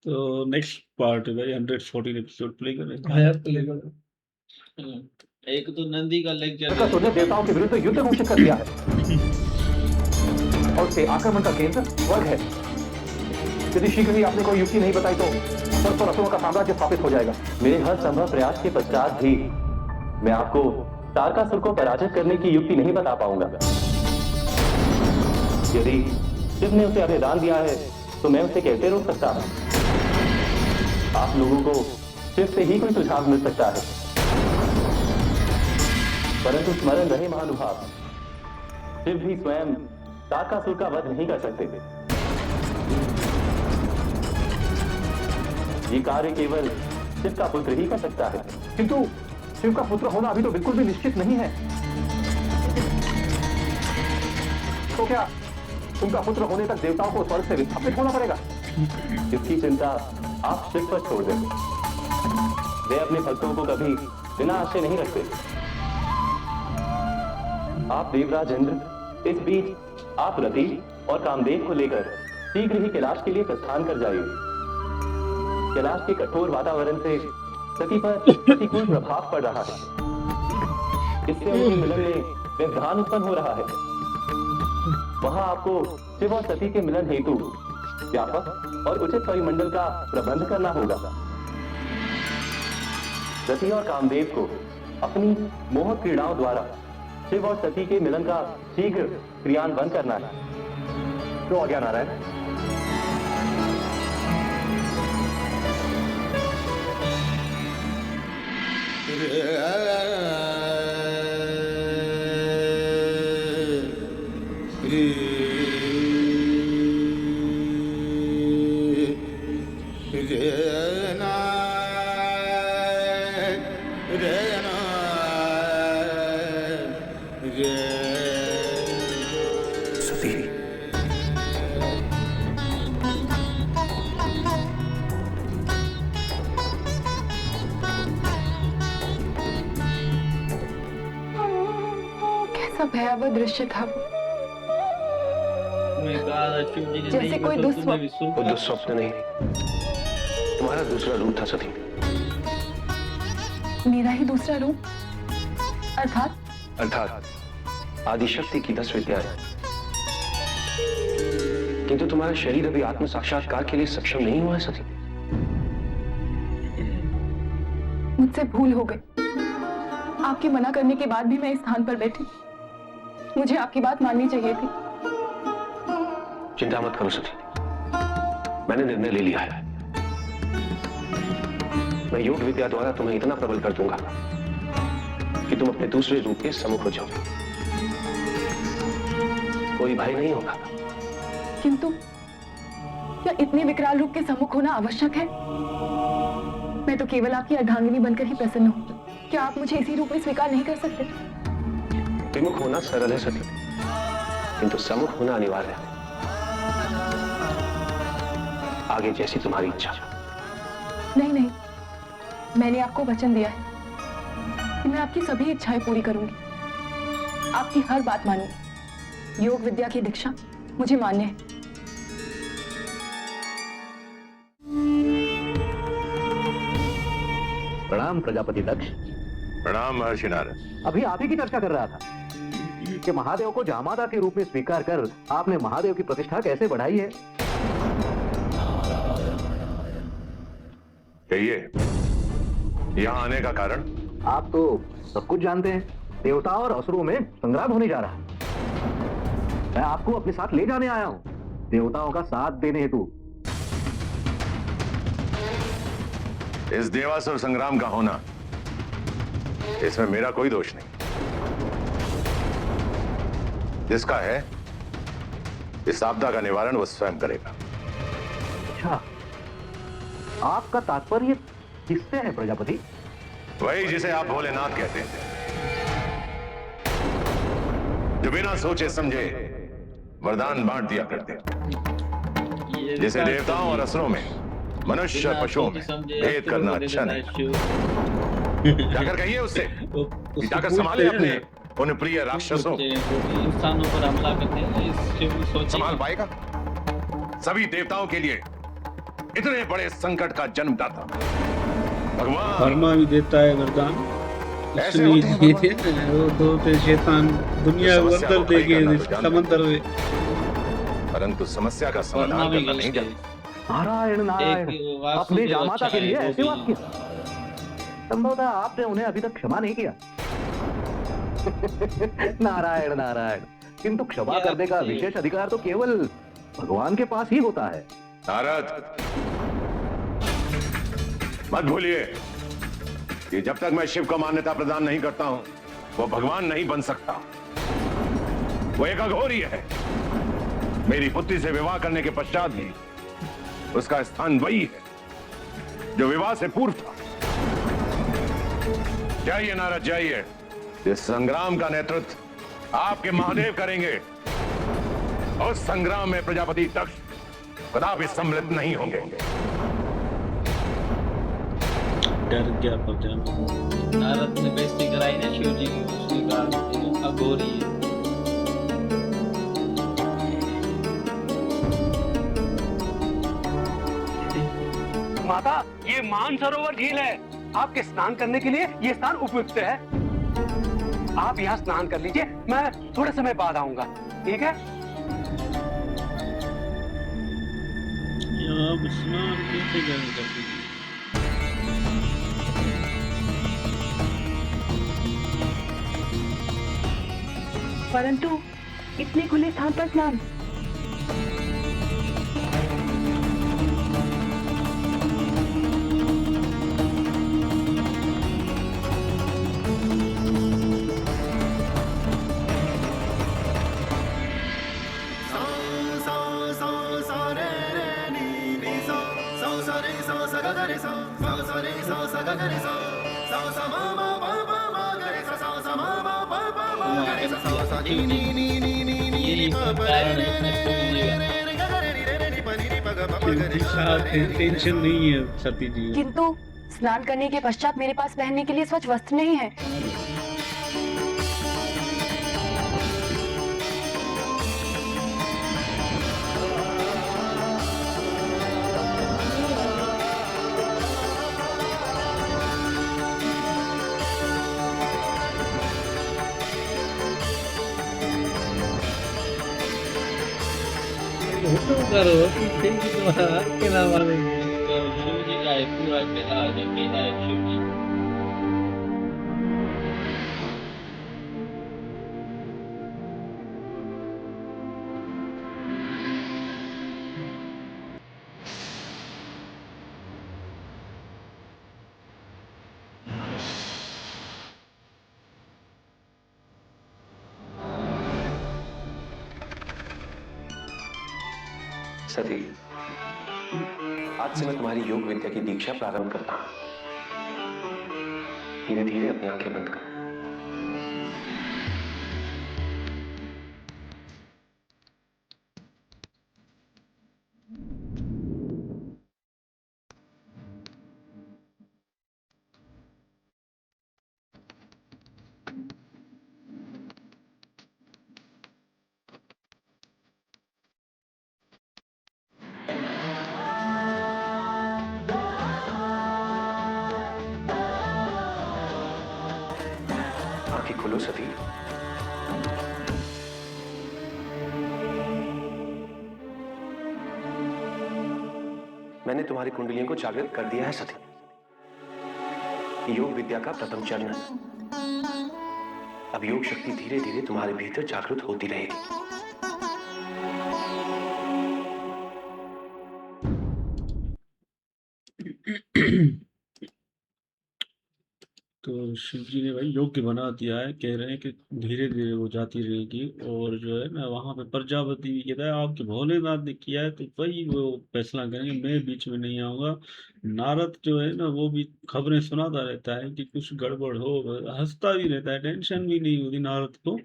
तो next part है भाई 114 एपिसोड प्ले करें। हाँ यार, प्ले करो। एक तो नंदी का लेक्चर बकासुर ने देवताओं के विरुद्ध युद्ध घोषित कर दिया है और उसके आक्रमण का केंद्र स्वर्ग है। यदि शीघ्र ही आपने कोई युक्ति नहीं बताई तो सर्प और असुरों का साम्राज्य स्थापित हो जाएगा। मेरे हर संभव प्रयास के पश्चात भी मैं आपको तारकासुर को पराजित करने की युक्ति नहीं बता पाऊंगा। यदि शिव ने उसे अभेदान दिया है तो मैं उसे कैसे रोक सकता हूं? आप लोगों को शिव से ही कोई सुझाव मिल सकता है, परंतु स्मरण रहे महानुभाव, शिव भी स्वयं तारकासुर का वध नहीं कर सकते। ये कार्य केवल शिव का पुत्र ही कर सकता है। किंतु शिव का पुत्र होना अभी तो बिल्कुल भी निश्चित नहीं है। तो क्या उनका पुत्र होने तक देवताओं को स्वर्ग से विस्थापित होना पड़ेगा? इसकी चिंता आप शिव पर छोड़ दें। वे अपने भक्तों को कभी बिना आशय नहीं रखते। आप देवराज इंद्र, इस बीच आप रति और कामदेव को लेकर शीघ्र ही कैलाश के लिए प्रस्थान कर जाइए। कैलाश के कठोर वातावरण से सती पर प्रतिकूल प्रभाव पड़ रहा है। इससे उनके मिलन में व्यवधान उत्पन्न हो रहा है। वहां आपको शिव और सती के मिलन हेतु व्यापक और उचित परिमंडल का प्रबंध करना होगा। रति और कामदेव को अपनी मोह क्रीड़ाओं द्वारा शिव और सती के मिलन का शीघ्र क्रियान्वयन करना है। तो आज्ञा नारायण। भयावह दृश्य था वो, जैसे कोई दुस्वप्न। वो दुस्वप्न नहीं, तुम्हारा दूसरा रूप था सती। मेरा ही दूसरा रूप? अर्थात आदिशक्ति की 10 विद्याएं। किंतु तुम्हारा शरीर अभी आत्म साक्षात्कार के लिए सक्षम नहीं हुआ है सती। मुझसे भूल हो गई। आपके मना करने के बाद भी मैं इस स्थान पर बैठी। मुझे आपकी बात माननी चाहिए थी। चिंता मत करो सती, मैंने निर्णय ले लिया है। मैं योग विद्या द्वारा तुम्हें इतना प्रबल कर दूंगा कि तुम अपने दूसरे रूप के सम्मुख हो जाओगे। कोई भय नहीं होगा। किंतु क्या इतने विकराल रूप के सम्मुख होना आवश्यक है? मैं तो केवल आपकी अर्धांगिनी बनकर ही प्रसन्न हूं। क्या आप मुझे इसी रूप में स्वीकार नहीं कर सकते? विमुख होना सरल है सती, किंतु सम्मुख होना अनिवार्य है। आगे जैसी तुम्हारी इच्छा। नहीं नहीं, मैंने आपको वचन दिया है कि मैं आपकी सभी इच्छाएं पूरी करूंगी। आपकी हर बात मानूंगी। योग विद्या की दीक्षा मुझे मान्य है। प्रणाम प्रजापति दक्ष। प्रणाम महर्षि नारद। अभी आप ही की चर्चा कर रहा था कि महादेव को जामाता के रूप में स्वीकार कर आपने महादेव की प्रतिष्ठा कैसे बढ़ाई है। कहिए, यहाँ आने का कारण? आप तो सब कुछ जानते हैं। देवताओं और असुरों में संग्राम होने जा रहा है। मैं आपको अपने साथ ले जाने आया हूँ, देवताओं का साथ देने हेतु। इस देवासुर संग्राम का होना, इसमें मेरा कोई दोष नहीं। जिसका है, इस आपदा का निवारण वो स्वयं करेगा। अच्छा, आपका तात्पर्य किससे है प्रजापति? वही जिसे आप भोलेनाथ कहते हैं, जो बिना सोचे समझे वरदान बांट दिया करते हैं। जिसे देवताओं और असुरों में, मनुष्य और पशुओं में भेद करना अच्छा नहीं। जाकर कहिए उससे, जाकर संभाले अपने उन प्रिय राक्षसों। इंसानों पर हमला करते हैं, संभाल पाएगा? सभी देवताओं के लिए इतने बड़े संकट का जन्मदाता भगवान वर्मा भी देता है वरदान। ऐसे उसने होते हैं ही भगवान। दिए थे, वो दो थे शैतान दुनिया को समस्या अंदर को दे खड़ी करना के तो जानते समंदर में। परंतु समस्या का वर्मा समाधान भी करना नहीं यूज जानते। नारायण नारायण, एक वो वास्तु अपने जो जामाता अच्छा के लिए है, वो ऐसे भी- वाक्य, संभवतः आपने उन्हें अभी तक क्षमा नहीं किया। नारायण नारायण, किंतु क्षमा ये करने का आपसे- विशेष अधिकार तो केवल भगवान के पास ही होता है। नारद, मत भूलिए कि जब तक मैं शिव को मान्यता प्रदान नहीं करता हूं, वो भगवान नहीं बन सकता। वो एक अघोरी है। मेरी पुत्री से विवाह करने के पश्चात भी उसका स्थान वही है जो विवाह से पूर्व था। जाइए नारद, जाइए। इस संग्राम का नेतृत्व आपके महादेव करेंगे। उस संग्राम में प्रजापति दक्ष कदापि सम्मिलित नहीं होंगे। डर गया प्रजा। नारद ने बेइज्जती कराई ना शिव जी की, उसने कहा कि अघोरी है। माता, ये मानसरोवर झील है। आपके स्नान करने के लिए ये स्थान उपयुक्त है। आप यहाँ स्नान कर लीजिए, मैं थोड़े समय बाद आऊंगा, ठीक है? अब स्नान कैसे करते हैं? परंतु इतने खुले स्थान पर स्नान। यही कारण है किंतु साथ टेंशन नहीं है सती जी। किंतु स्नान करने के पश्चात मेरे पास पहनने के लिए स्वच्छ वस्त्र नहीं है। करो के नाम वाले शिव जी का है, पूरा किला जो किला है शिव जी। सती, आज से मैं तुम्हारी योग विद्या की दीक्षा प्रारंभ करता हूं। धीरे धीरे अपनी आंखें बंद कर। आंखें खोलो सती। मैंने तुम्हारी कुंडलियों को जागृत कर दिया है सती। योग विद्या का प्रथम चरण। अब योग शक्ति धीरे धीरे तुम्हारे भीतर जागृत होती रहेगी। तो शिव जी ने भाई योग्य बना दिया है। कह रहे हैं कि धीरे धीरे वो जाती रहेगी। और जो है ना वहां पे प्रजापति भी कहता है आपके भोलेनाथ ने किया है तो वही वो फैसला करेंगे, मैं बीच में नहीं आऊंगा। नारद जो है ना वो भी खबरें सुनाता रहता है कि कुछ गड़बड़ हो, हंसता भी रहता है, टेंशन भी नहीं होती नारद को।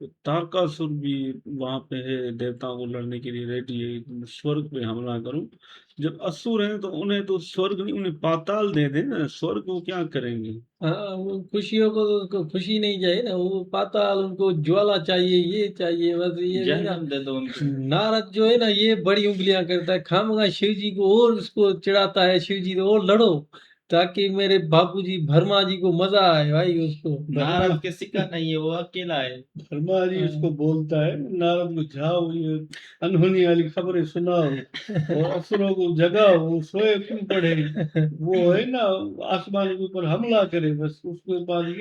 तारकासुर भी वहां पे है, देवताओं को लड़ने के लिए रेडी है, स्वर्ग पे हमला करूं। जब असुर हैं तो उन्हें तो स्वर्ग नहीं, उन्हें पाताल दे देना, स्वर्ग वो क्या करेंगे? हाँ, वो खुशियों को तो उनको खुशी नहीं चाहिए ना, वो पाताल उनको ज्वाला चाहिए, ये चाहिए, बस ये नहीं ना। जहन्नम दे दो उनको। नारद जो है ना ये बड़ी उंगलियां करता है, खामखा शिव जी को और उसको चिढ़ाता है, शिव जी तो और लड़ो ताकि मेरे बापूजी भरमा जी को मजा आए भाई उसको। नारद के सिक्का नहीं है, वो अकेला है। धर्मा जी उसको बोलता है, नारद को जाओ ये अनहोनी वाली खबरें सुनाओ और असुरों को जगाओ, वो सोए क्यों पड़े, वो है ना आसमान के ऊपर हमला करे, बस उसके बाद ये